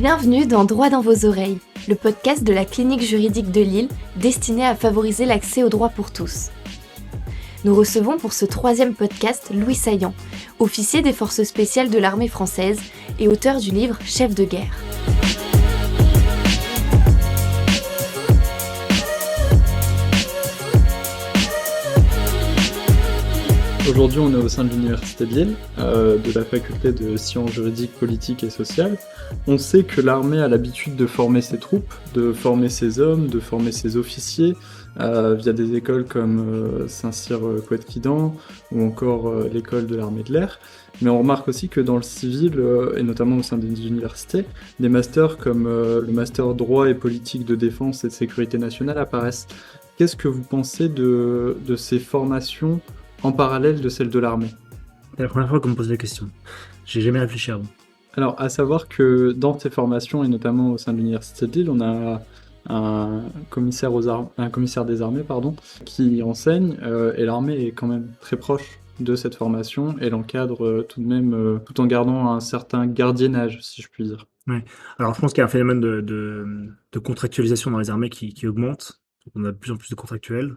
Bienvenue dans Droit dans vos oreilles, le podcast de la clinique juridique de Lille destiné à favoriser l'accès au droit pour tous. Nous recevons pour ce 3e podcast Louis Saillant, officier des forces spéciales de l'armée française et auteur du livre Chef de guerre. Aujourd'hui, on est au sein de l'Université de Lille, de la faculté de sciences juridiques, politiques et sociales. On sait que l'armée a l'habitude de former ses troupes, de former ses hommes, de former ses officiers, via des écoles comme Saint-Cyr-Couët-Quidan ou encore l'école de l'armée de l'air. Mais on remarque aussi que dans le civil, et notamment au sein des universités, des masters comme le master droit et politique de défense et de sécurité nationale apparaissent. Qu'est-ce que vous pensez de ces formations en parallèle de celle de l'armée? C'est la première fois qu'on me pose la question. J'ai jamais réfléchi avant. Alors, à savoir que dans ces formations, et notamment au sein de l'Université de Lille, on a un commissaire des armées, qui enseigne, et l'armée est quand même très proche de cette formation et l'encadre tout de même, tout en gardant un certain gardiennage, si je puis dire. Ouais. Alors, je pense qu'il y a un phénomène de contractualisation dans les armées qui augmente. On a de plus en plus de contractuels.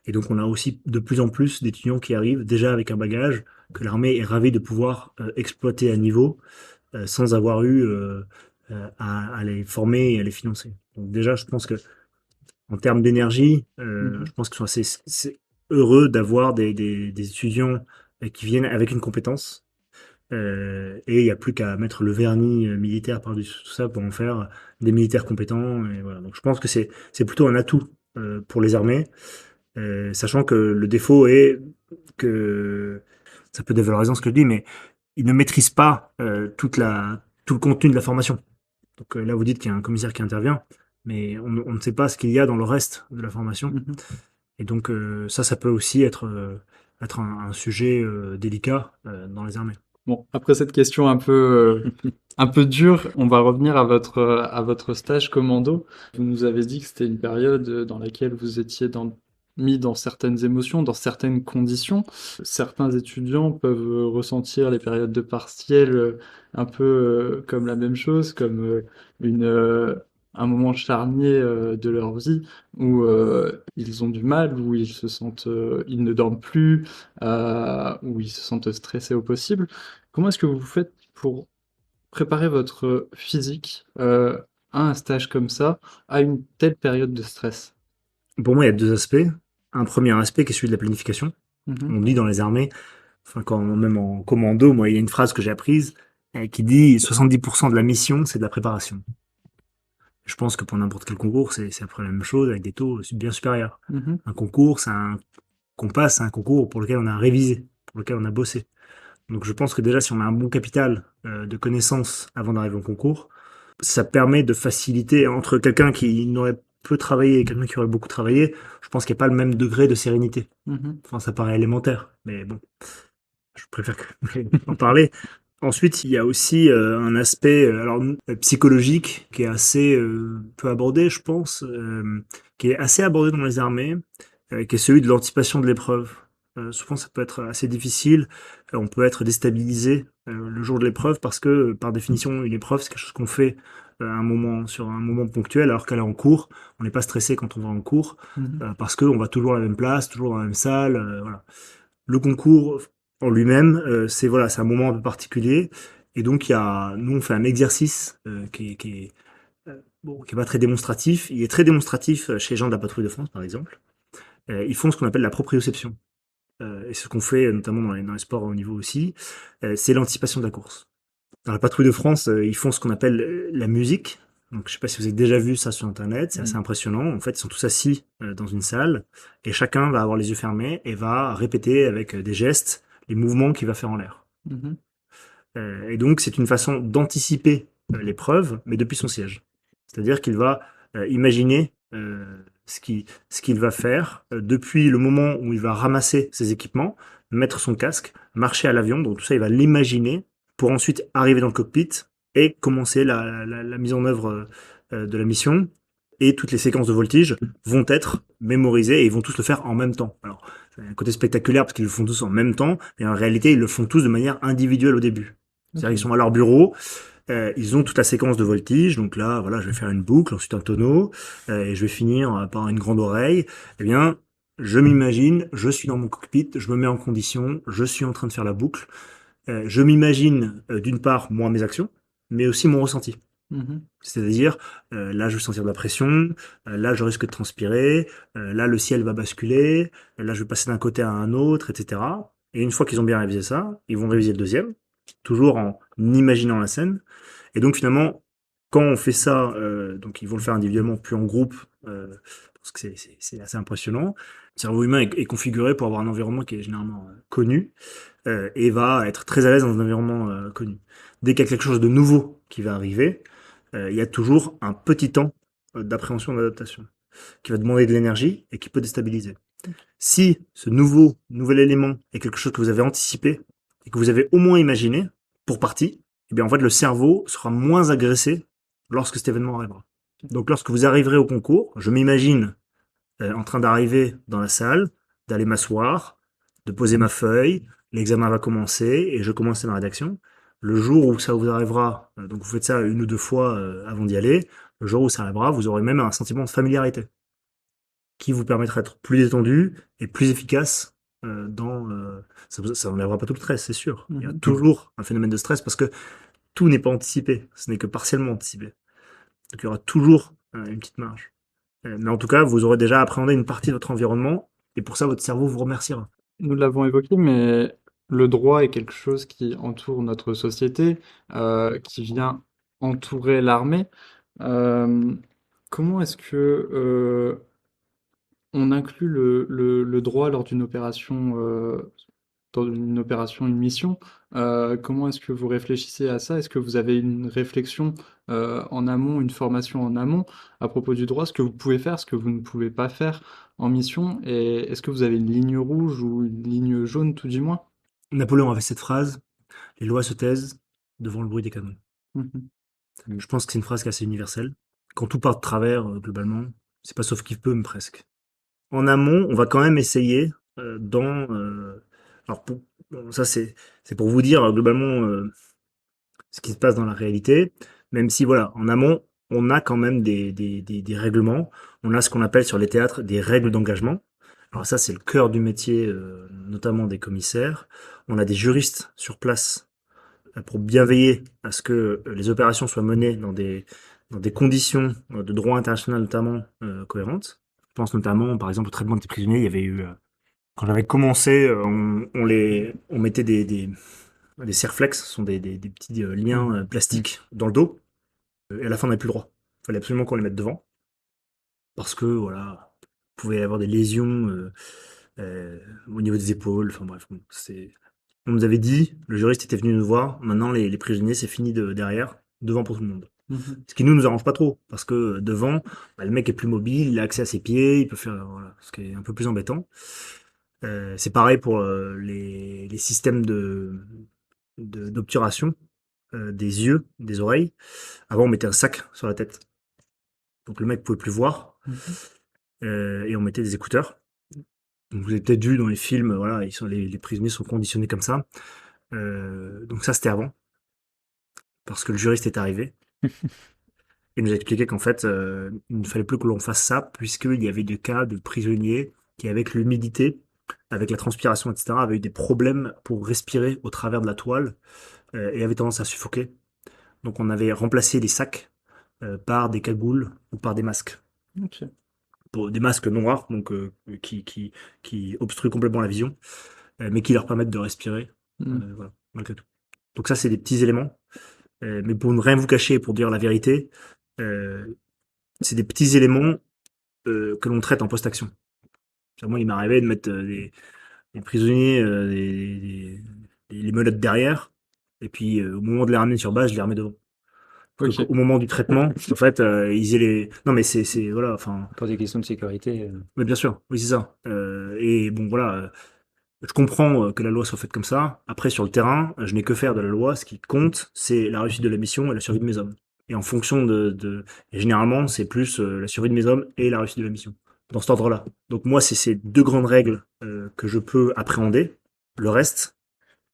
Et donc, on a aussi de plus en plus d'étudiants qui arrivent déjà avec un bagage que l'armée est ravie de pouvoir exploiter à niveau sans avoir eu à les former et à les financer. Donc déjà, je pense que en termes d'énergie, je pense qu'ils sont assez heureux d'avoir des étudiants qui viennent avec une compétence. Et il n'y a plus qu'à mettre le vernis militaire par-dessus tout ça pour en faire des militaires compétents. Et voilà. Donc je pense que c'est plutôt un atout pour les armées. Sachant que le défaut est que, ça peut dévaloriser ce que je dis, mais ils ne maîtrisent pas tout le contenu de la formation. Donc là, vous dites qu'il y a un commissaire qui intervient, mais on ne sait pas ce qu'il y a dans le reste de la formation. Et donc ça peut aussi être un sujet délicat dans les armées. Bon, après cette question un peu dure, on va revenir à votre stage commando. Vous nous avez dit que c'était une période dans laquelle vous étiez mis dans certaines émotions, dans certaines conditions. Certains étudiants peuvent ressentir les périodes de partiel un peu comme la même chose, comme un moment charnier de leur vie où ils ont du mal, où ils se sentent, ils ne dorment plus, où ils se sentent stressés au possible. Comment est-ce que vous faites pour préparer votre physique à un stage comme ça, à une telle période de stress? Pour moi, il y a 2 aspects. Un premier aspect qui est celui de la planification. On dit dans les armées, même en commando, moi, il y a une phrase que j'ai apprise qui dit 70% de la mission, c'est de la préparation. Je pense que pour n'importe quel concours, c'est après la même chose avec des taux bien supérieurs. Un concours, qu'on passe à un concours pour lequel on a révisé, pour lequel on a bossé. Donc je pense que déjà, si on a un bon capital de connaissances avant d'arriver au concours, ça permet de faciliter entre quelqu'un qui n'aurait peu travaillé et quelqu'un qui aurait beaucoup travaillé. Je pense qu'il n'y a pas le même degré de sérénité. Enfin, ça paraît élémentaire, mais bon, je préfère en parler. Ensuite, il y a aussi un aspect psychologique qui est assez peu abordé, je pense, qui est assez abordé dans les armées, qui est celui de l'anticipation de l'épreuve. Souvent, ça peut être assez difficile. On peut être déstabilisé le jour de l'épreuve parce que, par définition, une épreuve, c'est quelque chose qu'on fait sur un moment ponctuel, alors qu'elle est en cours. On n'est pas stressé quand on va en cours parce qu'on va toujours à la même place, toujours dans la même salle. Voilà. Le concours en lui-même, c'est un moment un peu particulier. Et donc, nous, on fait un exercice qui est pas très démonstratif. Il est très démonstratif chez les gens de la patrouille de France, par exemple. Ils font ce qu'on appelle la proprioception. Et c'est ce qu'on fait notamment dans les sports à haut niveau aussi. C'est l'anticipation de la course. Dans la patrouille de France, ils font ce qu'on appelle la musique. Donc, je sais pas si vous avez déjà vu ça sur Internet, c'est assez impressionnant. En fait, ils sont tous assis dans une salle et chacun va avoir les yeux fermés et va répéter avec des gestes les mouvements qu'il va faire en l'air. Et donc, c'est une façon d'anticiper l'épreuve, mais depuis son siège. C'est-à-dire qu'il va imaginer ce qu'il va faire depuis le moment où il va ramasser ses équipements, mettre son casque, marcher à l'avion. Donc, tout ça, il va l'imaginer pour ensuite arriver dans le cockpit et commencer la mise en œuvre de la mission. Et toutes les séquences de voltige vont être mémorisées et ils vont tous le faire en même temps. Alors, c'est un côté spectaculaire parce qu'ils le font tous en même temps, mais en réalité, ils le font tous de manière individuelle au début. C'est-à-dire qu'ils sont à leur bureau, Ils ont toute la séquence de voltige, donc là, voilà, je vais faire une boucle, ensuite un tonneau, et je vais finir par une grande oreille. Eh bien, je m'imagine, je suis dans mon cockpit, je me mets en condition, je suis en train de faire la boucle. Je m'imagine, d'une part, moi, mes actions, mais aussi mon ressenti. C'est-à-dire, là, je vais sentir de la pression, là, je risque de transpirer, là, le ciel va basculer, là, je vais passer d'un côté à un autre, etc. Et une fois qu'ils ont bien révisé ça, ils vont réviser le deuxième, toujours en imaginant la scène. Et donc, finalement, quand on fait ça, donc ils vont le faire individuellement, puis en groupe, parce que c'est assez impressionnant. Le cerveau humain est configuré pour avoir un environnement qui est généralement connu, et va être très à l'aise dans un environnement connu. Dès qu'il y a quelque chose de nouveau qui va arriver, il y a toujours un petit temps d'appréhension, d'adaptation, qui va demander de l'énergie et qui peut déstabiliser. Si ce nouvel élément est quelque chose que vous avez anticipé et que vous avez au moins imaginé, pour partie, eh bien en fait le cerveau sera moins agressé lorsque cet événement arrivera. Donc lorsque vous arriverez au concours, je m'imagine en train d'arriver dans la salle, d'aller m'asseoir, de poser ma feuille, l'examen va commencer et je commence ma rédaction. Le jour où ça vous arrivera, donc vous faites ça une ou deux fois avant d'y aller, le jour où ça arrivera, vous aurez même un sentiment de familiarité qui vous permettra d'être plus détendu et plus efficace ça n'enlèvera pas tout le stress, c'est sûr. Il y a toujours un phénomène de stress parce que tout n'est pas anticipé, ce n'est que partiellement anticipé. Donc il y aura toujours une petite marge. Mais en tout cas, vous aurez déjà appréhendé une partie de votre environnement et pour ça, votre cerveau vous remerciera. Nous l'avons évoqué, mais le droit est quelque chose qui entoure notre société, qui vient entourer l'armée. Comment est-ce que on inclut le droit lors d'une opération, une mission? Comment est-ce que vous réfléchissez à ça? Est-ce que vous avez une réflexion en amont, une formation en amont à propos du droit, ce que vous pouvez faire, ce que vous ne pouvez pas faire en mission? Et est-ce que vous avez une ligne rouge ou une ligne jaune, tout du moins? Napoléon avait cette phrase, les lois se taisent devant le bruit des canons. Je pense que c'est une phrase qui est assez universelle. Quand tout part de travers, globalement, c'est pas sauf qui peut, mais presque. En amont, on va quand même essayer alors ça c'est pour vous dire globalement ce qui se passe dans la réalité, même si voilà, en amont, on a quand même des règlements, on a ce qu'on appelle sur les théâtres des règles d'engagement. Alors ça c'est le cœur du métier, notamment des commissaires. On a des juristes sur place pour bien veiller à ce que les opérations soient menées dans des conditions de droit international notamment cohérentes. Je pense notamment, par exemple, au traitement des prisonniers. Il y avait eu, quand j'avais commencé, on mettait des serflex, ce sont des petits liens plastiques dans le dos, et à la fin on n'avait plus le droit. Il fallait absolument qu'on les mette devant, parce que voilà, il pouvait y avoir des lésions au niveau des épaules. Enfin bref, on nous avait dit, le juriste était venu nous voir, maintenant les prisonniers c'est fini derrière, devant pour tout le monde. Ce qui nous arrange pas trop, parce que devant, le mec est plus mobile, il a accès à ses pieds, il peut faire, voilà, ce qui est un peu plus embêtant. C'est pareil pour les systèmes d'obturation des yeux, des oreilles. Avant, on mettait un sac sur la tête, donc le mec pouvait plus voir, et on mettait des écouteurs. Donc, vous avez peut-être vu dans les films, voilà, les prisonniers sont conditionnés comme ça. Donc ça, c'était avant, parce que le juriste est arrivé. Il nous a expliqué qu'en fait, il ne fallait plus que l'on fasse ça, puisqu'il y avait des cas de prisonniers qui, avec l'humidité, avec la transpiration, etc., avaient eu des problèmes pour respirer au travers de la toile et avaient tendance à suffoquer. Donc on avait remplacé les sacs par des cagoules ou par des masques. Ok. Pour des masques noirs, donc qui obstruent complètement la vision, mais qui leur permettent de respirer, voilà, malgré tout. Donc ça, c'est des petits éléments. Mais pour ne rien vous cacher, pour dire la vérité, c'est des petits éléments que l'on traite en post-action. Moi, il m'est arrivé de mettre des prisonniers, les menottes derrière, et puis au moment de les ramener sur base, je les remets devant. Ok. Au moment du traitement, en fait, ils aient les... Non, mais c'est voilà, enfin... Pour des questions de sécurité. Mais bien sûr, oui, c'est ça. Et bon, voilà, je comprends que la loi soit faite comme ça. Après, sur le terrain, je n'ai que faire de la loi. Ce qui compte, c'est la réussite de la mission et la survie de mes hommes. Et en fonction et généralement, c'est plus la survie de mes hommes et la réussite de la mission. Dans cet ordre-là. Donc moi, c'est ces deux grandes règles que je peux appréhender. Le reste,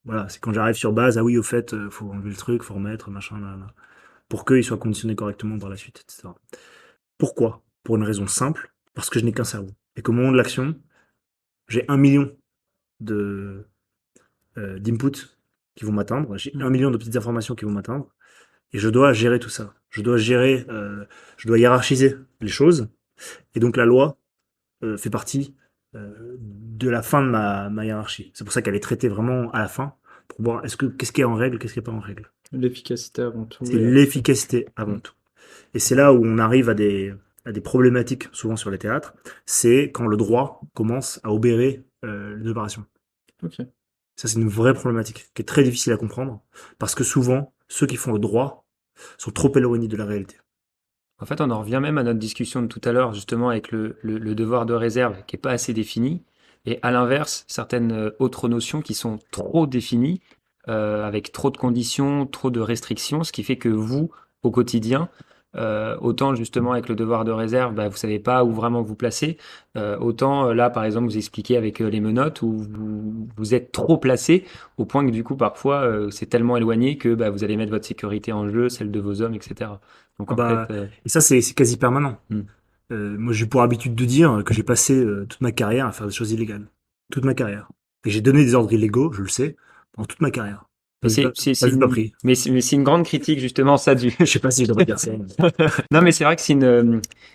Voilà, c'est quand j'arrive sur base, ah oui, au fait, faut enlever le truc, faut remettre, machin, là, là, pour qu'ils soient conditionnés correctement par la suite, etc. Pourquoi? Pour une raison simple, parce que je n'ai qu'un cerveau. Et qu'au moment de l'action, j'ai 1 million de d'inputs qui vont m'atteindre, j'ai 1 million de petites informations qui vont m'atteindre, et je dois gérer tout ça. Je dois gérer, je dois hiérarchiser les choses, et donc la loi fait partie de la fin de ma hiérarchie. C'est pour ça qu'elle est traitée vraiment à la fin, pour voir qu'est-ce qui est en règle, qu'est-ce qui n'est pas en règle. L'efficacité avant tout. C'est l'efficacité avant tout. Et c'est là où on arrive à des problématiques, souvent sur les théâtres, c'est quand le droit commence à obérer les opérations. Ok. Ça, c'est une vraie problématique qui est très difficile à comprendre, parce que souvent, ceux qui font le droit sont trop éloignés de la réalité. En fait, on en revient même à notre discussion de tout à l'heure, justement, avec le devoir de réserve qui n'est pas assez défini, et à l'inverse, certaines autres notions qui sont trop définies, avec trop de conditions, trop de restrictions, ce qui fait que vous, au quotidien, autant justement avec le devoir de réserve, bah, vous savez pas où vraiment vous placer, autant là, par exemple, vous expliquez avec les menottes où vous êtes trop placé, au point que du coup, parfois, c'est tellement éloigné que bah, vous allez mettre votre sécurité en jeu, celle de vos hommes, etc. Donc Ah en bah, fait, et ça, c'est quasi permanent. Hmm. Moi, j'ai pour habitude de dire que j'ai passé toute ma carrière à faire des choses illégales. Toute ma carrière. Et j'ai donné des ordres illégaux, je le sais, pendant toute ma carrière. mais Pas vu, pas pris. mais c'est une grande critique justement ça du. Je sais pas si je devrais dire ça. Non, mais c'est vrai que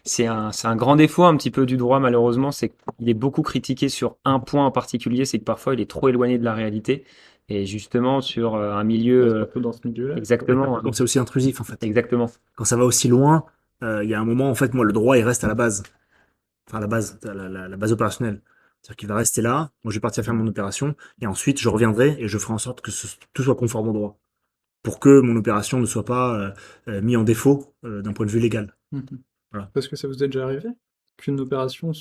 c'est un grand défaut un petit peu du droit malheureusement, c'est qu'il est beaucoup critiqué sur un point en particulier, c'est que parfois il est trop éloigné de la réalité et justement sur un milieu Surtout dans ce milieu-là. exactement, Donc, c'est aussi intrusif, en fait. exactement. Quand ça va aussi loin, il y a un moment, en fait, moi, le droit, il reste à la base. Enfin, à la base, la base opérationnelle. C'est-à-dire qu'il va rester là, moi, je vais partir faire mon opération, et ensuite, je reviendrai et je ferai en sorte que tout soit conforme au droit. Pour que mon opération ne soit pas mise en défaut d'un point de vue légal. Mhm. Voilà. Parce que ça vous est déjà arrivé qu'une opération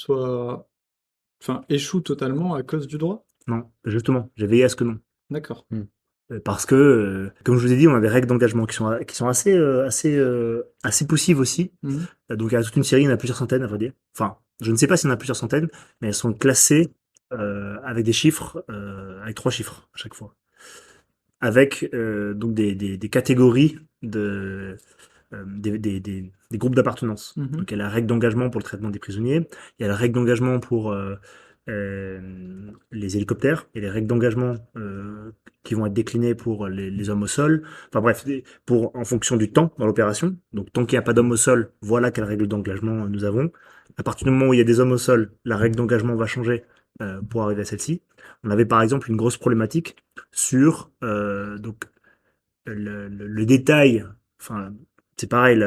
échoue totalement à cause du droit? Non, justement, j'ai veillé à ce que non. D'accord. Parce que, comme je vous ai dit, on a des règles d'engagement qui sont assez poussives aussi. Mhm. Donc, il y a toute une série, il y en a plusieurs centaines, à vrai dire. Enfin, je ne sais pas s'il y en a plusieurs centaines, mais elles sont classées avec des chiffres, avec 3 chiffres à chaque fois. Avec donc des catégories des groupes d'appartenance. Mhm. Donc, il y a la règle d'engagement pour le traitement des prisonniers, il y a la règle d'engagement pour les hélicoptères, et les règles d'engagement qui vont être déclinées pour les hommes au sol. Enfin bref, en fonction du temps dans l'opération. Donc tant qu'il n'y a pas d'hommes au sol, voilà quelle règle d'engagement nous avons. À partir du moment où il y a des hommes au sol, la règle d'engagement va changer pour arriver à celle-ci. On avait par exemple une grosse problématique sur donc le détail. Enfin, c'est pareil,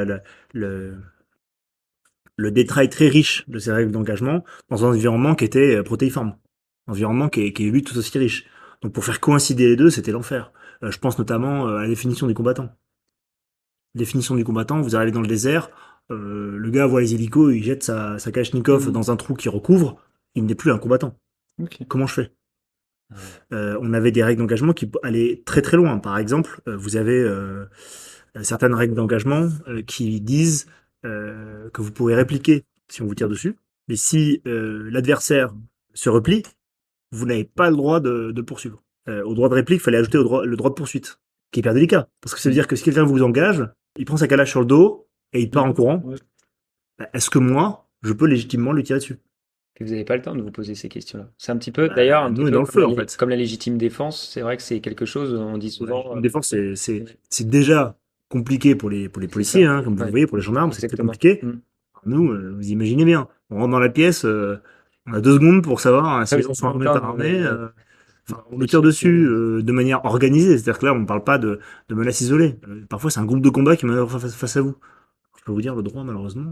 le détail très riche de ces règles d'engagement dans un environnement qui était protéiforme, environnement qui est lui tout aussi riche. Donc pour faire coïncider les deux, c'était l'enfer. Je pense notamment à la définition du combattant. Définition du combattant, vous arrivez dans le désert, le gars voit les hélicos, il jette sa Kalachnikov dans un trou qui recouvre, il n'est plus un combattant. Ok. Comment je fais? On avait des règles d'engagement qui allaient très très loin. Par exemple, vous avez certaines règles d'engagement qui disent que vous pouvez répliquer si on vous tire dessus, mais si l'adversaire se replie, vous n'avez pas le droit de poursuivre. Au droit de réplique, il fallait ajouter le droit de poursuite, qui est hyper délicat, parce que ça veut dire que si quelqu'un vous engage, il prend sa calache sur le dos et il part en courant, Ouais. est-ce que moi, je peux légitimement lui tirer dessus? Puis vous n'avez pas le temps de vous poser ces questions-là. C'est un petit peu, d'ailleurs, un nous, petit on est peu dans le comme feu, en fait. comme la légitime défense. C'est vrai que c'est quelque chose, on dit souvent. Une défense, c'est déjà compliqué pour les policiers, ça. hein, comme vous Ouais. voyez, pour les gendarmes, c'est très Exactement. compliqué. Mm. Nous, vous imaginez bien, on rentre dans la pièce, on a 2 secondes pour savoir si Ah les oui, gens sont armés, c'est pas pas armés. longtemps, On le tire dessus de manière organisée, c'est-à-dire que là, on ne parle pas de menaces isolées. Parfois, c'est un groupe de combat qui manœuvre face à vous. Je peux vous dire, le droit, malheureusement,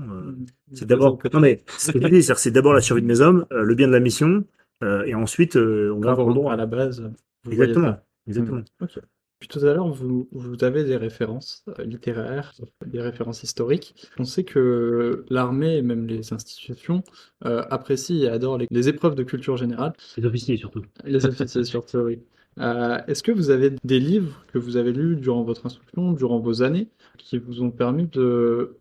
c'est d'abord. Non, mais ce que je dis, c'est d'abord la survie de mes hommes, le bien de la mission, et ensuite, on va avoir le droit. À la base, vous voyez Exactement. ça. Exactement. Ok. Puis tout à l'heure, vous avez des références littéraires, des références historiques. On sait que l'armée et même les institutions apprécient et adorent les épreuves de culture générale. Les officiers, surtout. Les officiers surtout, oui. Est-ce que vous avez des livres que vous avez lus durant votre instruction, durant vos années, qui vous ont permis de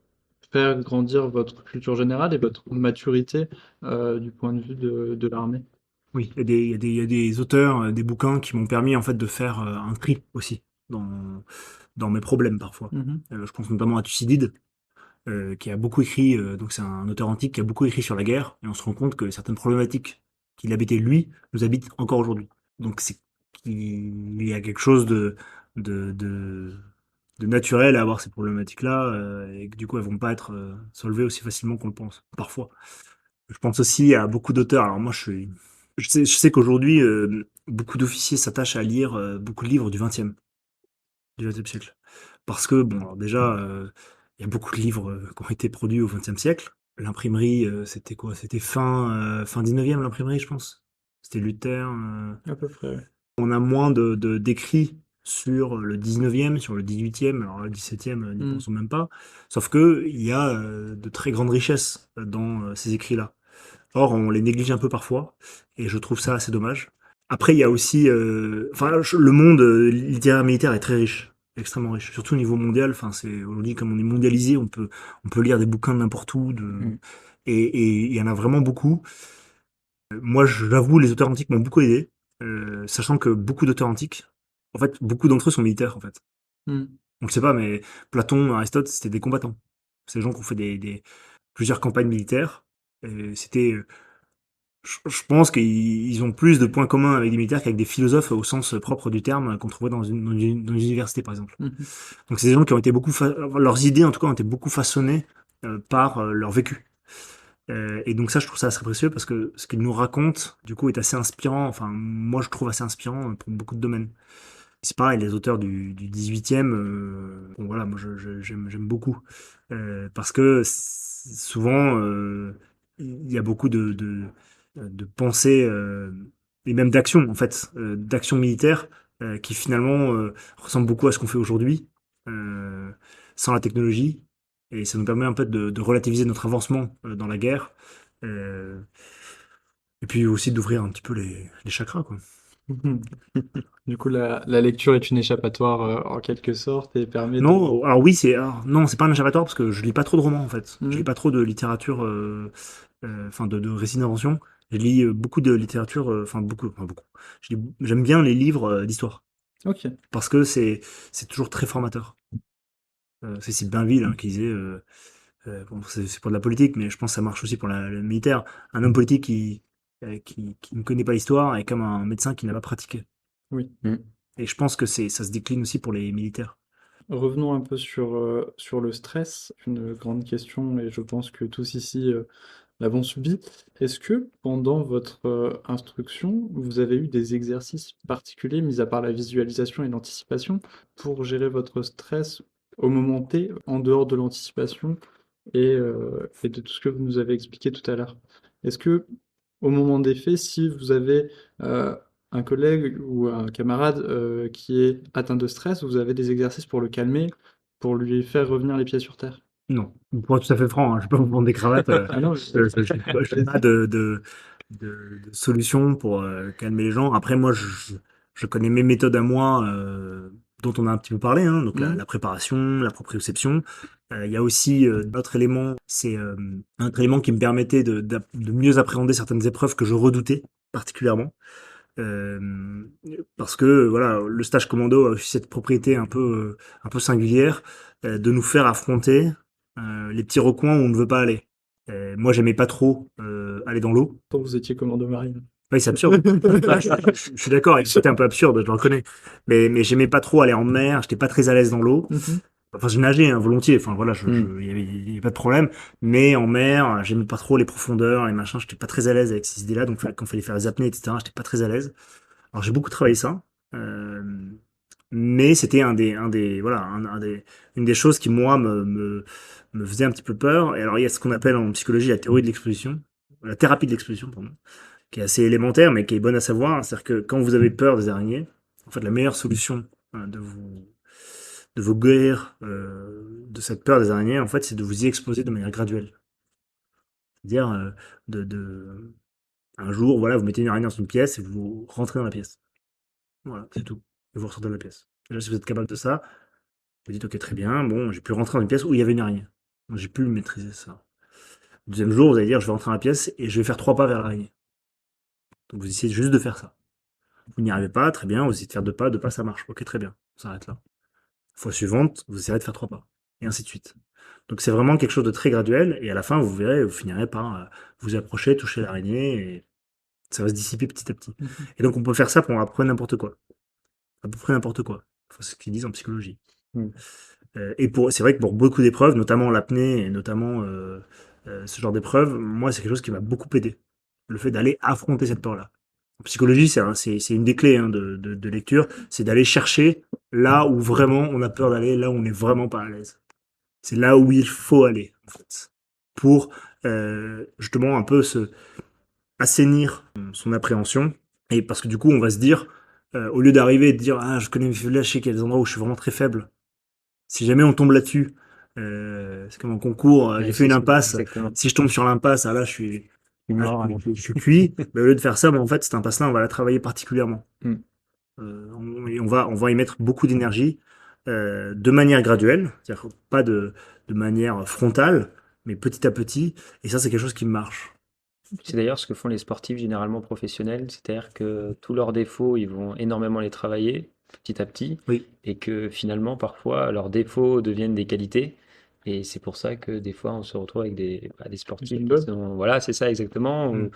faire grandir votre culture générale et votre maturité du point de vue de l'armée? Oui, il y a des auteurs, des bouquins qui m'ont permis en fait de faire un tri aussi dans mes problèmes parfois. Mhm. Je pense notamment à Thucydide, qui a beaucoup écrit, donc c'est un auteur antique qui a beaucoup écrit sur la guerre, et on se rend compte que certaines problématiques qu'il habitait lui nous habitent encore aujourd'hui. Donc c'est qu'il y a quelque chose de, de, de naturel à avoir ces problématiques-là, et que du coup elles vont pas être solvées aussi facilement qu'on le pense, parfois. Je pense aussi à beaucoup d'auteurs. Alors moi, je sais qu'aujourd'hui, beaucoup d'officiers s'attachent à lire beaucoup de livres du XXe siècle. Parce que, bon, alors déjà, il y a beaucoup de livres qui ont été produits au XXe siècle. L'imprimerie, c'était quoi? C'était fin 19e, l'imprimerie, je pense. C'était Luther. À peu près, ouais. On a moins d'écrits sur le 19e, sur le 18e, alors le 17e, n'y Mm. pensons même pas. Sauf que il y a de très grandes richesses dans ces écrits-là. Or, on les néglige un peu parfois, et je trouve ça assez dommage. Après, il y a aussi, le monde littéraire militaire est très riche, extrêmement riche, surtout au niveau mondial. Enfin, c'est aujourd'hui comme on est mondialisé, on peut lire des bouquins de n'importe où, et il y en a vraiment beaucoup. Moi, j'avoue, les auteurs antiques m'ont beaucoup aidé, sachant que beaucoup d'auteurs antiques, en fait, beaucoup d'entre eux sont militaires, en fait. Mm. On le sait pas, mais Platon, Aristote, c'était des combattants. C'est des gens qui ont fait plusieurs campagnes militaires. Et c'était je pense qu'ils ont plus de points communs avec des militaires qu'avec des philosophes au sens propre du terme qu'on trouverait dans une université, par exemple. Mhm. Donc c'est des gens qui ont été leurs idées en tout cas ont été beaucoup façonnées par leur vécu. Et donc ça, je trouve ça assez précieux parce que ce qu'ils nous racontent, du coup, est assez inspirant. Enfin, moi, je trouve assez inspirant pour beaucoup de domaines. C'est pareil, les auteurs du 18e, bon voilà, moi j'aime beaucoup. Parce que souvent, il y a beaucoup de pensées et même d'actions, en fait, d'actions militaires qui finalement ressemblent beaucoup à ce qu'on fait aujourd'hui, euh, sans la technologie. Et ça nous permet un peu de relativiser notre avancement dans la guerre. euh, et puis aussi d'ouvrir un petit peu les chakras, quoi. Mhm. Du coup, la lecture est une échappatoire en quelque sorte et permet de... Non, alors oui, non, c'est pas un échappatoire parce que je lis pas trop de romans en fait. Je lis Mhm. pas trop de littérature, enfin de récits d'invention. Je lis beaucoup de littérature, enfin beaucoup. J'aime bien les livres d'histoire Ok. parce que c'est toujours très formateur. C'est Sylvain Bainville qui disait, bon, c'est pour de la politique, mais je pense que ça marche aussi pour le militaire. Un homme politique qui ne connaît pas l'histoire est comme un médecin qui n'a pas pratiqué. Oui. Et je pense que ça se décline aussi pour les militaires. Revenons un peu sur le stress, une grande question et je pense que tous ici l'avons subi. Est-ce que pendant votre instruction, vous avez eu des exercices particuliers, mis à part la visualisation et l'anticipation, pour gérer votre stress au moment T, en dehors de l'anticipation et de tout ce que vous nous avez expliqué tout à l'heure? Est-ce que au moment des faits, si vous avez euh, un collègue ou un camarade qui est atteint de stress, vous avez des exercices pour le calmer, pour lui faire revenir les pieds sur terre? Non, pour être tout à fait franc, hein, je vais pas vous vendre des cravates. Ah non, Je n'ai pas de solution pour calmer les gens. Après, moi, je connais mes méthodes à moi, dont on a un petit peu parlé, hein, donc Mhm. la préparation, la proprioception. Il y a aussi d'autres éléments. C'est un autre élément qui me permettait de mieux appréhender certaines épreuves que je redoutais particulièrement. Euh, Parce que voilà, le stage commando a aussi cette propriété un peu singulière de nous faire affronter les petits recoins où on ne veut pas aller. Moi, j'aimais pas trop aller dans l'eau. Quand vous étiez commando marine. Oui, c'est absurde. Je suis d'accord, c'était un peu absurde, je le reconnais. Mais j'aimais pas trop aller en mer, j'étais pas très à l'aise dans l'eau. Mhm. Enfin, je nageais hein, volontiers, enfin voilà, Mm. il y avait pas de problème. Mais en mer, j'aimais pas trop les profondeurs, les machins, j'étais pas très à l'aise avec ces idées-là. Donc quand il fallait faire les apnées, etc., j'étais pas très à l'aise. Alors j'ai beaucoup travaillé ça, mais c'était voilà, une des choses qui moi me faisait un petit peu peur. Et alors il y a ce qu'on appelle en psychologie la théorie de l'exposition, la thérapie de l'exposition, pardon, qui est assez élémentaire, mais qui est bonne à savoir. C'est-à-dire que quand vous avez peur des araignées, en fait la meilleure solution de vous guérir de cette peur des araignées, en fait, c'est de vous y exposer de manière graduelle. C'est-à-dire un jour, voilà, vous mettez une araignée dans une pièce et vous rentrez dans la pièce. Voilà, c'est tout. Et vous ressortez de la pièce. Déjà, si vous êtes capable de ça, vous dites, ok, très bien, bon, j'ai pu rentrer dans une pièce où il y avait une araignée. Donc, j'ai pu maîtriser ça. Le deuxième jour, vous allez dire, je vais rentrer dans la pièce et je vais faire 3 pas vers l'araignée. Donc vous essayez juste de faire ça. Vous n'y arrivez pas, très bien, vous essayez de faire 2 pas, ça marche. Ok, très bien, on s'arrête là. Fois suivante, vous essayerez de faire 3 pas, et ainsi de suite. Donc c'est vraiment quelque chose de très graduel, et à la fin, vous verrez, vous finirez par vous approcher, toucher l'araignée, et ça va se dissiper petit à petit. Et donc on peut faire ça pour à peu près n'importe quoi. À peu près n'importe quoi. Enfin, c'est ce qu'ils disent en psychologie. Mm. C'est vrai que pour beaucoup d'épreuves, notamment l'apnée et notamment ce genre d'épreuves, moi c'est quelque chose qui m'a beaucoup aidé. Le fait d'aller affronter cette peur-là. En psychologie, c'est une des clés hein, de lecture, c'est d'aller chercher là où vraiment on a peur d'aller, là où on n'est vraiment pas à l'aise. C'est là où il faut aller, en fait, pour justement un peu se assainir son appréhension. Et parce que du coup, on va se dire, au lieu d'arriver et de dire, ah, je connais mes faiblesses, je sais qu'il y a des endroits où je suis vraiment très faible. Si jamais on tombe là-dessus, c'est comme en concours, j'ai Ouais, fait une c'est impasse. exactement. Si je tombe sur l'impasse, ah là, Mort, je suis cuit. Mais au lieu de faire ça, en fait, cette impasse-là, on va la travailler particulièrement. Mm. Et on va y mettre beaucoup d'énergie de manière graduelle, c'est-à-dire pas de manière frontale, mais petit à petit. Et ça, c'est quelque chose qui marche. C'est d'ailleurs ce que font les sportifs généralement professionnels, c'est-à-dire que tous leurs défauts, ils vont énormément les travailler petit à petit, Oui. et que finalement, parfois, leurs défauts deviennent des qualités. Et c'est pour ça que des fois, on se retrouve avec des sportifs Une qui bonne. sont, voilà, c'est ça exactement. Mm.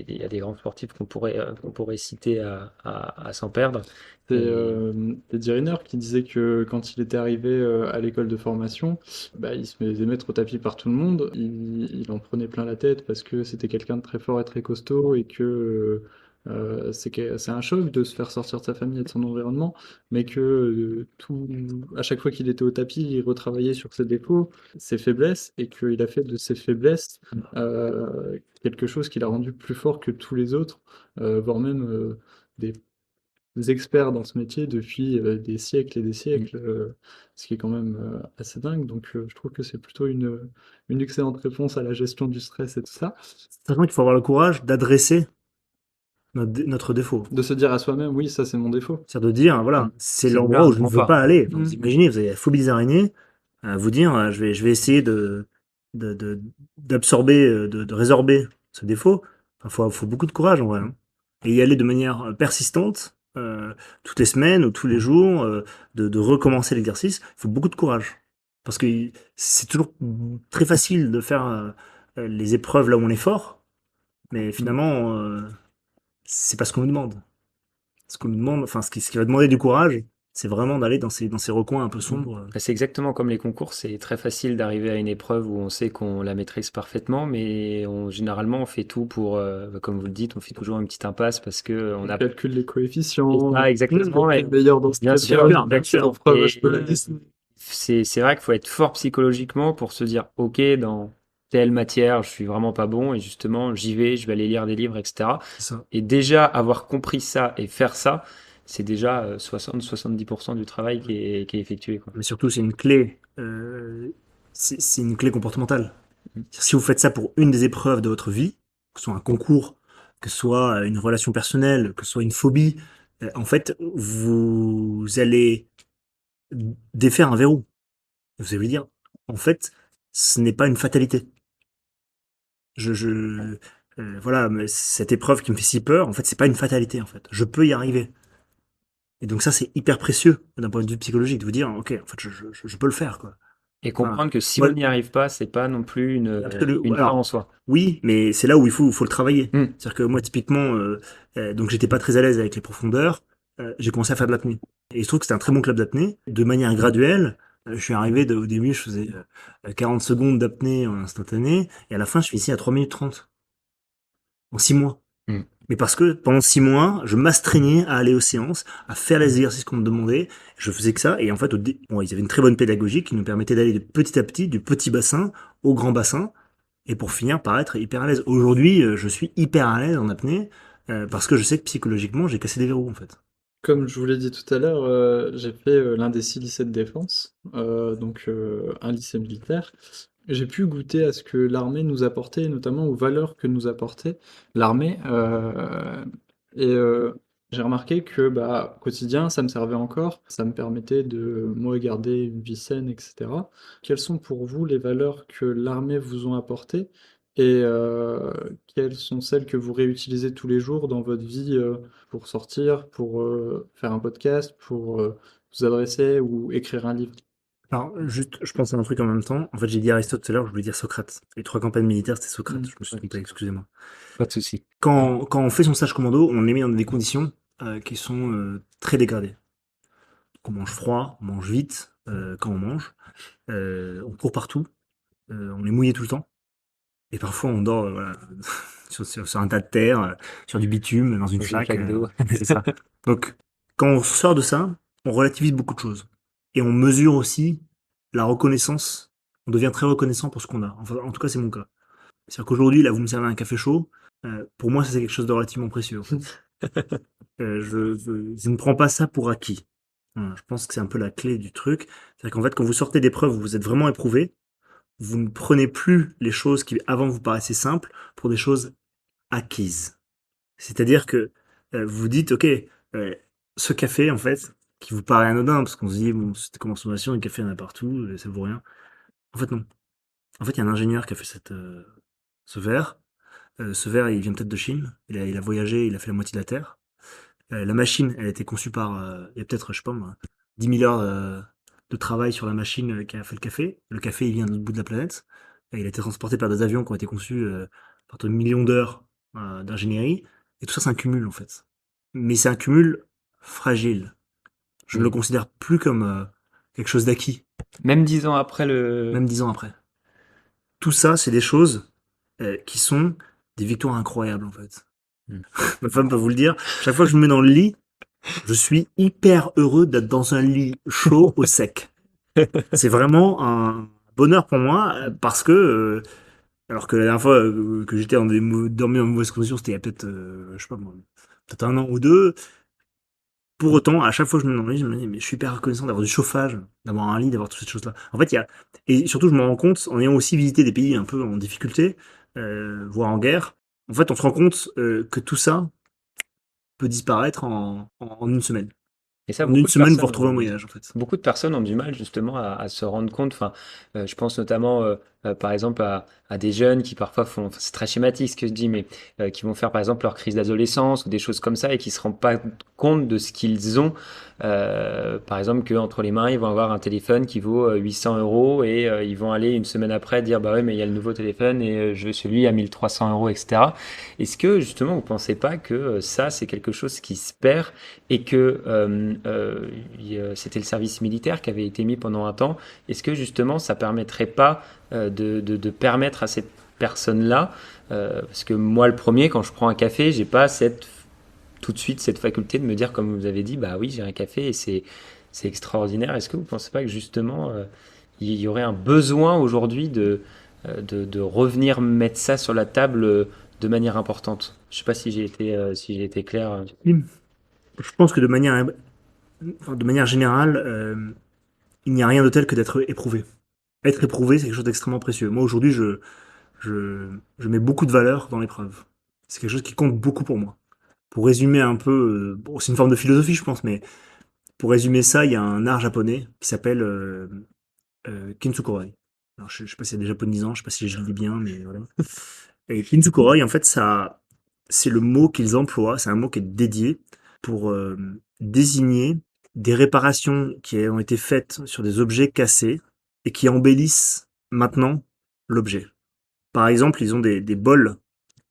Il y a des grands sportifs qu'on pourrait citer à s'en perdre. C'est Et Teddy Riner qui disait que quand il était arrivé à l'école de formation, bah, il se faisait mettre au tapis par tout le monde. Il en prenait plein la tête parce que c'était quelqu'un de très fort et très costaud et que c'est un choc de se faire sortir de sa famille et de son environnement, mais que à chaque fois qu'il était au tapis, il retravaillait sur ses défauts, ses faiblesses et qu'il a fait de ses faiblesses quelque chose qui l'a rendu plus fort que tous les autres, voire même des experts dans ce métier depuis des siècles et des siècles, ce qui est quand même assez dingue. Donc je trouve que c'est plutôt une excellente réponse à la gestion du stress et tout ça. Sachant qu'il faut avoir le courage d'adresser notre défaut. De se dire à soi-même, oui, ça c'est mon défaut. C'est-à-dire de dire, voilà, c'est C'est l'endroit déjà où un je ne grand veux pas. pas aller. Enfin, Mm. vous imaginez, vous avez la phobie des araignées, vous dire, je vais essayer d'absorber, de résorber ce défaut. Enfin, faut beaucoup de courage en vrai. Hein. Et y aller de manière persistante, toutes les semaines ou tous les jours, de recommencer l'exercice. Il faut beaucoup de courage. Parce que c'est toujours très facile de faire les épreuves là où on est fort, mais finalement, c'est pas ce qu'on nous demande. Ce qu'on nous demande, enfin, ce qui va demander du courage, c'est vraiment d'aller dans ces recoins un peu sombres. Bah, c'est exactement comme les concours, c'est très facile d'arriver à une épreuve où on sait qu'on la maîtrise parfaitement, mais généralement on fait tout pour, comme vous le dites, on fait toujours une petite impasse parce que on On a calcule les coefficients, Ah, exactement, on est meilleur dans ce bien cas sûr, bien sûr, en preuve, je peux la dessiner. c'est vrai qu'il faut être fort psychologiquement pour se dire, ok, dans telle matière, je suis vraiment pas bon, et justement, j'y vais, je vais aller lire des livres, etc. C'est ça. Et déjà, avoir compris ça et faire ça, c'est déjà 60-70% du travail qui est effectué, quoi. Mais surtout, c'est une clé, c'est une clé comportementale. Si vous faites ça pour une des épreuves de votre vie, que ce soit un concours, que ce soit une relation personnelle, que ce soit une phobie, en fait, vous allez défaire un verrou. Vous allez dire, en fait, ce n'est pas une fatalité. Voilà, mais cette épreuve qui me fait si peur, en fait, c'est pas une fatalité, en fait. Je peux y arriver. Et donc ça, c'est hyper précieux d'un point de vue psychologique, de vous dire, ok, en fait, je peux le faire, quoi. Et Voilà. comprendre que si Moi, on n'y arrive pas, c'est pas non plus absolument. une fin Alors, en soi. oui, mais c'est là où faut le travailler. Mm. C'est-à-dire que moi, typiquement, donc j'étais pas très à l'aise avec les profondeurs, j'ai commencé à faire de l'apnée. Et il se trouve que c'était un très bon club d'apnée. De manière graduelle, je suis arrivé, au début, je faisais 40 secondes d'apnée en instantané, et à la fin, je suis ici à 3 minutes 30. En 6 mois. Mm. Mais parce que pendant 6 mois, je m'astreignais à aller aux séances, à faire les exercices qu'on me demandait. Je faisais que ça. Et en fait, bon, ils avaient une très bonne pédagogie qui nous permettait d'aller de petit à petit, du petit bassin au grand bassin. Et pour finir par être hyper à l'aise. Aujourd'hui, je suis hyper à l'aise en apnée parce que je sais que psychologiquement, j'ai cassé des verrous en fait. Comme je vous l'ai dit tout à l'heure, j'ai fait l'un des 6 lycées de défense, donc un lycée militaire. J'ai pu goûter à ce que l'armée nous apportait, notamment aux valeurs que nous apportait l'armée. Et j'ai remarqué que bah, au quotidien, ça me servait encore, ça me permettait de moi garder une vie saine, etc. Quelles sont pour vous les valeurs que l'armée vous ont apportées Et quelles sont celles que vous réutilisez tous les jours dans votre vie pour sortir, pour faire un podcast, pour vous adresser ou écrire un livre? Alors, juste, je pense à un truc en même temps. En fait, j'ai dit Aristote tout à l'heure, je voulais dire Socrate. Les 3 campagnes militaires, c'était Socrate. Je me suis trompé, excusez-moi. Pas de souci. Quand on fait son stage commando, on est mis dans des conditions qui sont très dégradées. On mange froid, on mange vite quand on mange, on court partout, on est mouillé tout le temps. Et parfois, on dort voilà, sur un tas de terre, sur du bitume, dans une flaque. d'eau. C'est ça. Donc, quand on sort de ça, on relativise beaucoup de choses. Et on mesure aussi la reconnaissance. On devient très reconnaissant pour ce qu'on a. Enfin, en tout cas, c'est mon cas. C'est-à-dire qu'aujourd'hui, là, vous me servez un café chaud. Pour moi, ça, c'est quelque chose de relativement précieux. En fait. Je ne prends pas ça pour acquis. Voilà, je pense que c'est un peu la clé du truc. C'est-à-dire qu'en fait, quand vous sortez d'épreuve où vous êtes vraiment éprouvé, vous ne prenez plus les choses qui avant vous paraissaient simples pour des choses acquises. C'est-à-dire que vous vous dites, ok, ce café, en fait, qui vous paraît anodin, parce qu'on se dit, bon, c'était comme consommation, le café, il y en a partout, ça vaut rien. En fait, non. En fait, il y a un ingénieur qui a fait ce verre. Ce verre, il vient peut-être de Chine. Il a voyagé, il a fait la moitié de la Terre. La machine, elle a été conçue par, il y a peut-être, je sais pas moi, 10 000 heures de travail sur la machine qui a fait le café. Le café, il vient de l'autre bout de la planète. Il a été transporté par des avions qui ont été conçus par de millions d'heures d'ingénierie. Et tout ça, c'est un cumul, en fait. Mais c'est un cumul fragile. Je ne le considère plus comme quelque chose d'acquis, Même 10 ans après même 10 ans après. Tout ça, c'est des choses qui sont des victoires incroyables, en fait. Mm. Ma femme peut vous le dire. Chaque fois que je me mets dans le lit, je suis hyper heureux d'être dans un lit chaud au sec. C'est vraiment un bonheur pour moi parce que, alors que la dernière fois que j'étais dormi dans de mauvaises conditions, c'était il y a peut-être, je sais pas moi, peut-être un an ou deux. Pour autant, à chaque fois que je me mets dans le lit, je me dis, mais je suis hyper reconnaissant d'avoir du chauffage, d'avoir un lit, d'avoir toutes ces choses-là. En fait, il y a, et surtout, je me rends compte, en ayant aussi visité des pays un peu en difficulté, voire en guerre, en fait, on se rend compte que tout ça peut disparaître en une semaine. Et ça, En une semaine, vous retrouvez un voyage, en fait. beaucoup de personnes ont du mal justement à se rendre compte. Enfin, je pense notamment, par exemple, à des jeunes qui parfois font, enfin, c'est très schématique ce que je dis, mais qui vont faire par exemple leur crise d'adolescence ou des choses comme ça et qui se rendent pas compte de ce qu'ils ont. Par exemple, qu'entre les mains, ils vont avoir un téléphone qui vaut 800 euros et ils vont aller une semaine après dire, bah ouais, mais il y a le nouveau téléphone et je veux celui à 1300 euros, etc. Est-ce que justement, vous pensez pas que ça, c'est quelque chose qui se perd et que c'était le service militaire qui avait été mis pendant un temps? Est-ce que justement, ça permettrait pas de permettre à cette personne-là, parce que moi le premier, quand je prends un café, j'ai pas tout de suite cette faculté de me dire, comme vous avez dit, bah oui, j'ai un café et c'est extraordinaire. Est-ce que vous pensez pas que justement, il y aurait un besoin aujourd'hui de revenir mettre ça sur la table de manière importante? Je sais pas si j'ai été clair. Je pense que de manière générale, il n'y a rien de tel que d'être éprouvé. Être éprouvé, c'est quelque chose d'extrêmement précieux. Moi, aujourd'hui, je mets beaucoup de valeur dans l'épreuve. C'est quelque chose qui compte beaucoup pour moi. Pour résumer un peu, bon, c'est une forme de philosophie, je pense, mais pour résumer ça, il y a un art japonais qui s'appelle Kintsukuroi. Alors, je sais pas si c'est des japonisants, je sais pas si je le dis bien, mais voilà. Et Kintsukuroi, en fait, ça, c'est le mot qu'ils emploient, c'est un mot qui est dédié pour désigner des réparations qui ont été faites sur des objets cassés et qui embellissent maintenant l'objet. Par exemple, ils ont des bols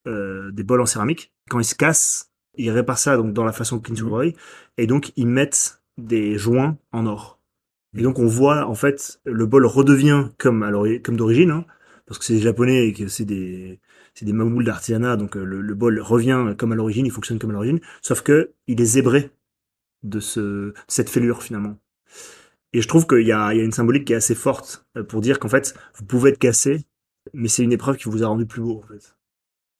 en céramique. Quand ils se cassent, ils réparent ça donc dans la façon Kintsukuroi et donc ils mettent des joints en or. Et donc on voit en fait le bol redevient comme d'origine, hein, parce que c'est des japonais et que c'est des mamoules d'artisanat, donc le bol revient comme à l'origine, il fonctionne comme à l'origine, sauf que il est zébré de cette fêlure finalement. Et je trouve qu'il y a une symbolique qui est assez forte pour dire qu'en fait vous pouvez être cassé, mais c'est une épreuve qui vous a rendu plus beau en fait.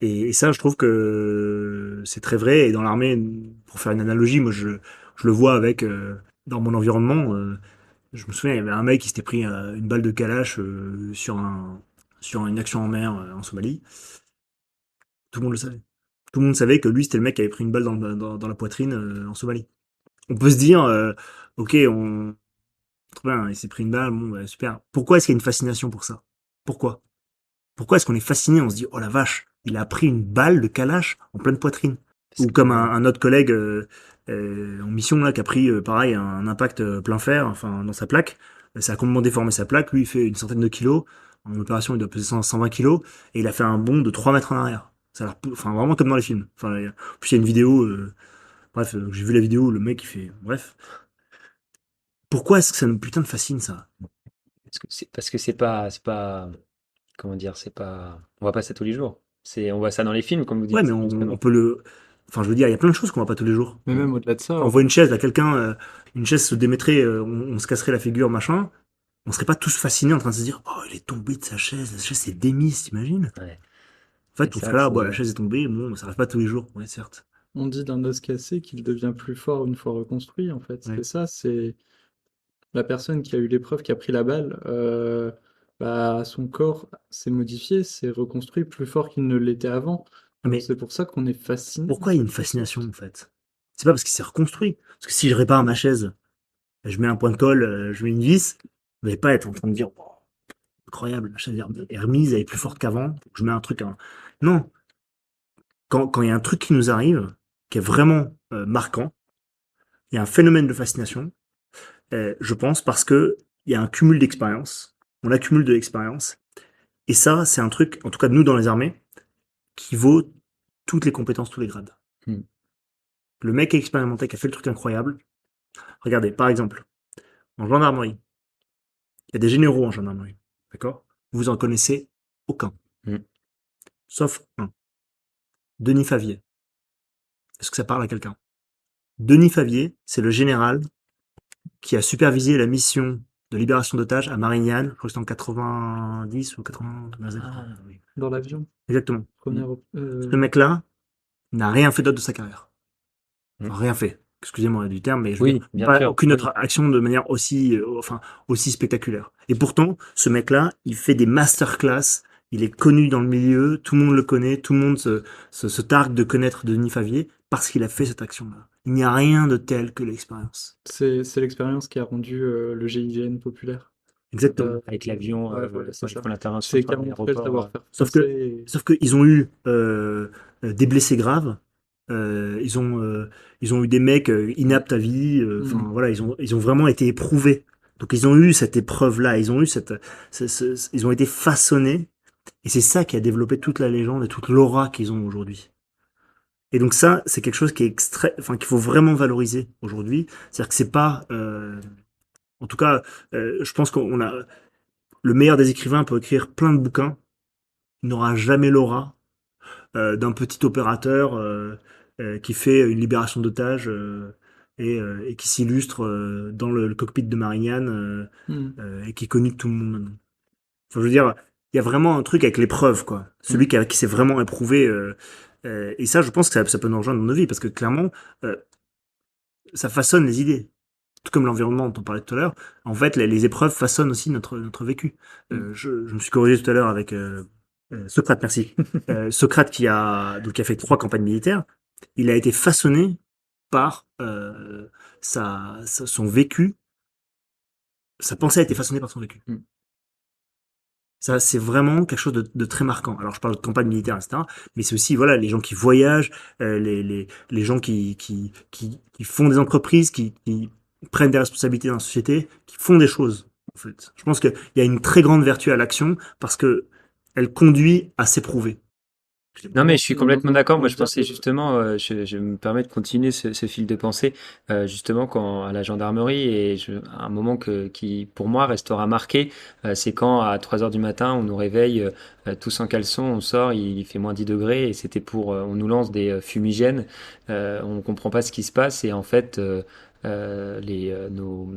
Et ça, je trouve que c'est très vrai. Et dans l'armée, pour faire une analogie, moi, je le vois avec dans mon environnement. Je me souviens, il y avait un mec qui s'était pris une balle de Kalash sur une action en mer en Somalie. Tout le monde le savait. Tout le monde savait que lui, c'était le mec qui avait pris une balle dans la poitrine en Somalie. On peut se dire, ok, trop bien, il s'est pris une balle, bon, bah, super. Pourquoi est-ce qu'il y a une fascination pour ça? Pourquoi? Pourquoi est-ce qu'on est fasciné? On se dit, oh la vache, il a pris une balle de Kalash en pleine poitrine. Ou comme un autre collègue en mission là qui a pris pareil un impact plein fer, enfin dans sa plaque. Ça a complètement déformé sa plaque. Lui, il fait une centaine de kilos. En opération, il doit peser 120 kilos. Et il a fait un bond de 3 mètres en arrière. Ça a l'air, enfin, vraiment comme dans les films. Enfin, puis il y a une vidéo. Bref, j'ai vu la vidéo, le mec, il fait. Bref. Pourquoi est-ce que ça nous putain de fascine, ça? Parce que c'est pas, comment dire, on voit pas ça tous les jours. On voit ça dans les films, comme vous dites. Ouais, mais on peut le. Enfin, je veux dire, il y a plein de choses qu'on voit pas tous les jours. Mais même au-delà de ça, On voit une chaise, là, quelqu'un, une chaise se démettrait, on se casserait la figure, machin. On serait pas tous fascinés en train de se dire, oh, il est tombé de sa chaise, la chaise s'est démise, t'imagines? Ouais. En fait, Et on ça, serait là, c'est- bon, la chaise est tombée, bon, ça arrive pas tous les jours, ouais, certes. on dit d'un os cassé qu'il devient plus fort une fois reconstruit, en fait. Ouais. C'est ça, c'est la personne qui a eu l'épreuve, qui a pris la balle, bah, son corps s'est modifié, s'est reconstruit plus fort qu'il ne l'était avant. Donc Mais c'est pour ça qu'on est fasciné. pourquoi il y a une fascination, en fait? C'est pas parce qu'il s'est reconstruit. Parce que si je répare ma chaise, je mets un point de colle, je mets une vis, vous n'allez pas être en train de dire, oh, incroyable, la chaise est remise, elle est plus forte qu'avant, faut que je mets un truc. Non. Quand il y a un truc qui nous arrive, qui est vraiment marquant, il y a un phénomène de fascination, je pense, parce que il y a un cumul d'expérience. On accumule de l'expérience. Et ça, c'est un truc, en tout cas nous dans les armées, qui vaut toutes les compétences, tous les grades. Hmm. Le mec expérimenté qui a fait le truc incroyable. Regardez, par exemple, en gendarmerie, il y a des généraux en gendarmerie. D'accord? Vous en connaissez aucun. Hmm. Sauf un. Denis Favier. Est-ce que ça parle à quelqu'un? Denis Favier, c'est le général qui a supervisé la mission de libération d'otages à Marignane, je crois que c'était en 90 ou 80. Ah, Oui. Dans l'avion, Exactement. première... Ce mec-là n'a rien fait d'autre de sa carrière. Enfin, Hmm. rien fait. Excusez-moi du terme, mais je veux Oui, dire, bien pas sûr. aucune Oui. autre action de manière aussi spectaculaire. Et pourtant, ce mec-là, il fait des masterclass, il est connu dans le milieu, tout le monde le connaît, tout le monde se targue de connaître Denis Favier parce qu'il a fait cette action-là. Il n'y a rien de tel que l'expérience. C'est l'expérience qui a rendu le GIGN populaire. Exactement. Avec l'avion, Ouais, voilà, quand c'est ils ça. font l'intervention C'est sur qui a montré le l'aéroport. savoir-faire Sauf que- français et- Sauf qu'ils ont eu des blessés graves, ils ont eu des mecs inaptes à vie, enfin voilà, ils ont vraiment été éprouvés. Donc ils ont eu cette épreuve-là, ils ont eu ils ont été façonnés, et c'est ça qui a développé toute la légende et toute l'aura qu'ils ont aujourd'hui. Et donc ça, c'est quelque chose qui est enfin qu'il faut vraiment valoriser aujourd'hui. C'est-à-dire que c'est pas, en tout cas, je pense qu'on a le meilleur des écrivains peut écrire plein de bouquins, il n'aura jamais l'aura d'un petit opérateur qui fait une libération d'otages et qui s'illustre dans le cockpit de Marignane et qui est connu de tout le monde maintenant. Enfin, je veux dire, il y a vraiment un truc avec l'épreuve, quoi. Celui qui s'est vraiment éprouvé. Et ça, je pense que ça peut nous rejoindre dans nos vies parce que clairement, ça façonne les idées. Tout comme l'environnement dont on parlait tout à l'heure, en fait, les épreuves façonnent aussi notre vécu. Je me suis corrigé tout à l'heure avec Socrate, merci. Socrate qui a fait 3 campagnes militaires, il a été façonné par son vécu. Sa pensée a été façonnée par son vécu. Mm. Ça, c'est vraiment quelque chose de très marquant. Alors, je parle de campagne militaire, etc. Mais c'est aussi, voilà, les gens qui voyagent, les gens qui font des entreprises, qui prennent des responsabilités dans la société, qui font des choses, en fait. Je pense qu'il y a une très grande vertu à l'action parce que elle conduit à s'éprouver. Non, mais je suis complètement d'accord. Moi, je pensais justement, je me permets de continuer ce fil de pensée, justement, quand à la gendarmerie, et un moment qui, pour moi, restera marqué, c'est quand, à 3 heures du matin, on nous réveille tous en caleçon, on sort, il fait moins 10 degrés, et c'était on nous lance des fumigènes, on comprend pas ce qui se passe, et en fait, nos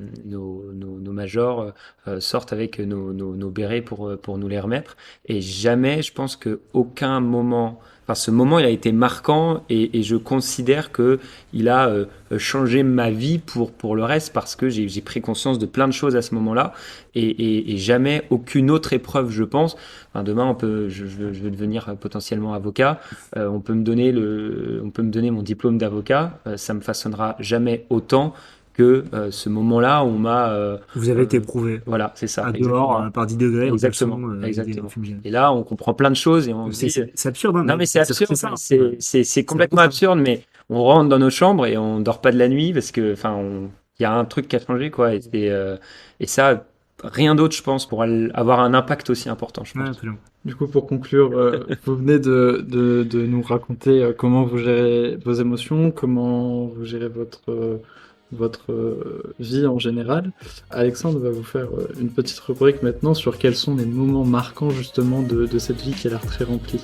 majors sortent avec nos bérets pour nous les remettre. Et jamais, je pense que aucun moment, enfin ce moment, il a été marquant et je considère que il a changé ma vie pour le reste parce que j'ai pris conscience de plein de choses à ce moment-là et jamais aucune autre épreuve, je pense. Enfin, demain, je vais devenir potentiellement avocat. On peut me donner mon diplôme d'avocat. Ça me façonnera jamais autant que ce moment-là où on m'a... Vous avez été éprouvé Voilà, c'est ça. à dehors par 10 degrés. Exactement. Et là, on comprend plein de choses et on se dit... C'est absurde. Hein, non, mais c'est absurde. ça. C'est complètement absurde, mais on rentre dans nos chambres et on dort pas de la nuit parce que, il y a un truc qui a changé, quoi. Et ça, rien d'autre, je pense, pour avoir un impact aussi important, je pense. Ouais, absolument. Du coup, pour conclure, vous venez de nous raconter comment vous gérez vos émotions, comment vous gérez votre vie en général. Alexandre va vous faire une petite rubrique maintenant sur quels sont les moments marquants justement de cette vie qui a l'air très remplie.